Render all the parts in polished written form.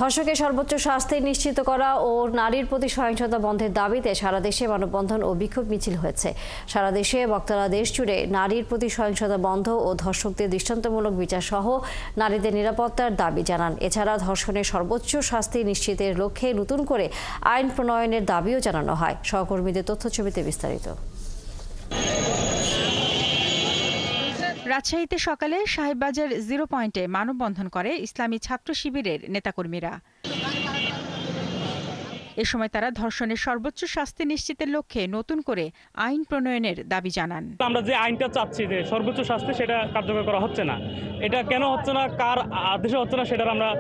ধর্ষকের সর্বোচ্চ শাস্তি নিশ্চিত করা ও নারীর প্রতি সহিংসতা বন্ধের দাবিতে সারা দেশে মানববন্ধন ও বিক্ষোভ মিছিল হয়েছে। সারা দেশে বক্তারা দেশ জুড়ে নারীর প্রতি সহিংসতা বন্ধ ও ধর্ষকদের দৃষ্টান্তমূলক বিচার সহ নারীদের নিরাপত্তার দাবি জানান। এছাড়া ধর্ষণের সর্বোচ্চ শাস্তি নিশ্চিতের লক্ষ্যে নতুন করে আইন প্রণয়নের দাবিও জানানো হয়। সহকর্মীদের তথ্যছবিতে বিস্তারিত। রাজশাহীতে সকালে সাহেববাজার 0 পয়েন্টে মানববন্ধন করে ইসলামী ছাত্র শিবিরের নেতাকর্মীরা। এ সময় তারা ধর্ষণের সর্বোচ্চ শাস্তি নিশ্চিতের লক্ষ্যে নতুন করে আইন প্রণয়নের দাবি জানান। আমরা যে আইনটা চাচ্ছি যে সর্বোচ্চ শাস্তি, সেটা কার্যকর করা হচ্ছে না। এটা কেন হচ্ছে না, কার আদেশে হচ্ছে না, সেটা আমরা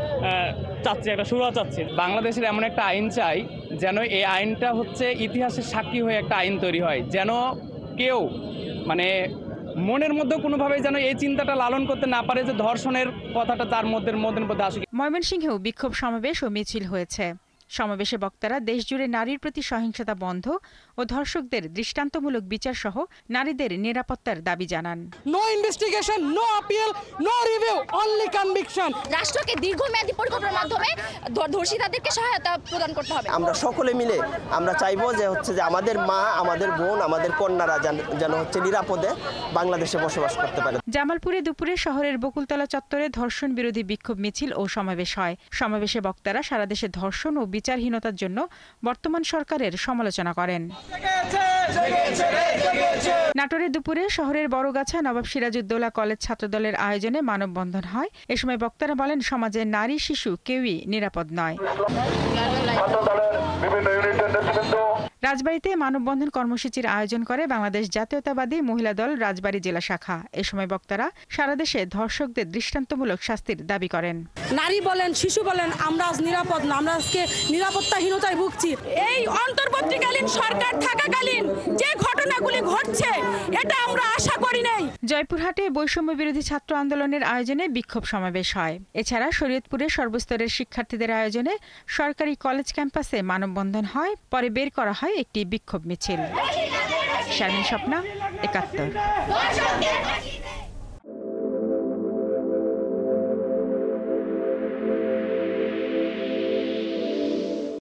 চাচ্ছি, একটা সুরা চাচ্ছি। বাংলাদেশের এমন একটা আইন চাই যেন এই আইনটা হচ্ছে ইতিহাসের সাক্ষী হয়ে একটা আইন তৈরি হয়, যেন কেউ মনের মধ্যে কোনোভাবে যেন এই চিন্তাটা লালন করতে না পারে যে ধর্ষণের কথাটা তার মধ্যে আসে। ময়মনসিংহেও বিক্ষোভ সমাবেশ ও মিছিল হয়েছে। সমাবেশে বক্তারা দেশজুড়ে নারীর প্রতি সহিংসতা বন্ধ ও ধর্ষকদের দৃষ্টান্তমূলক বিচার সহ নারীদের নিরাপত্তার দাবি জানান। No investigation, no appeal, no review, only conviction. রাষ্ট্রকে দীর্ঘমেয়াদী পরিকল্পনার মাধ্যমে ধর্ষিতাদেরকে সহায়তা প্রদান করতে হবে। আমরা সকলে মিলে আমরা চাইবো যে আমাদের মা, আমাদের বোন, আমাদের কন্যারা যেন নিরাপদে বাংলাদেশে বসবাস করতে পারে। জামালপুরে দুপুরে শহরের বকুলতলা চত্বরে ধর্ষণ বিরোধী বিক্ষোভ মিছিল ও সমাবেশ হয়। সমাবেশে বক্তারা সারা দেশে ধর্ষণ ও বিচারহীনতার জন্য বর্তমান সরকারের সমালোচনা করেন। নাটোরে দুপুরে শহরের বড়গাছা নবাব সিরাজউদ্দৌলা কলেজ ছাত্রদলের আয়োজনে মানববন্ধন হয়। এ সময় বক্তারা বলেন, সমাজে নারী শিশু কেউই নিরাপদ নয়। রাজবাড়ীতে মানববন্ধন কর্মসূচির আয়োজন করে বাংলাদেশ জাতীয়তাবাদী মহিলা দল রাজবাড়ী জেলা শাখা। এ সময় বক্তারা সারা দেশে ধর্ষকদের দৃষ্টান্তমূলক শাস্তির দাবি করেন। নারী বলেন, শিশু বলেন, আমরা আজ নিরাপদ না, আমরা আজকে নিরাপত্তাহীনতায় ভুগছি। এই অন্তর্বর্তীকালীন সরকার থাকাকালীন যে ঘটনাগুলি ঘটছে, এটা আমরা আশা করি নাই। জয়পুরহাটে বৈষম্য বিরোধী ছাত্র আন্দোলনের আয়োজনে বিক্ষোভ সমাবেশ হয়। এছাড়া শরীয়তপুরে সর্বস্তরের শিক্ষার্থীদের আয়োজনে সরকারি কলেজ ক্যাম্পাসে মানববন্ধন হয়। পরে বের করা হয় একটি বিক্ষোভ মিছিল। শারমিন স্বপ্না, ৭১।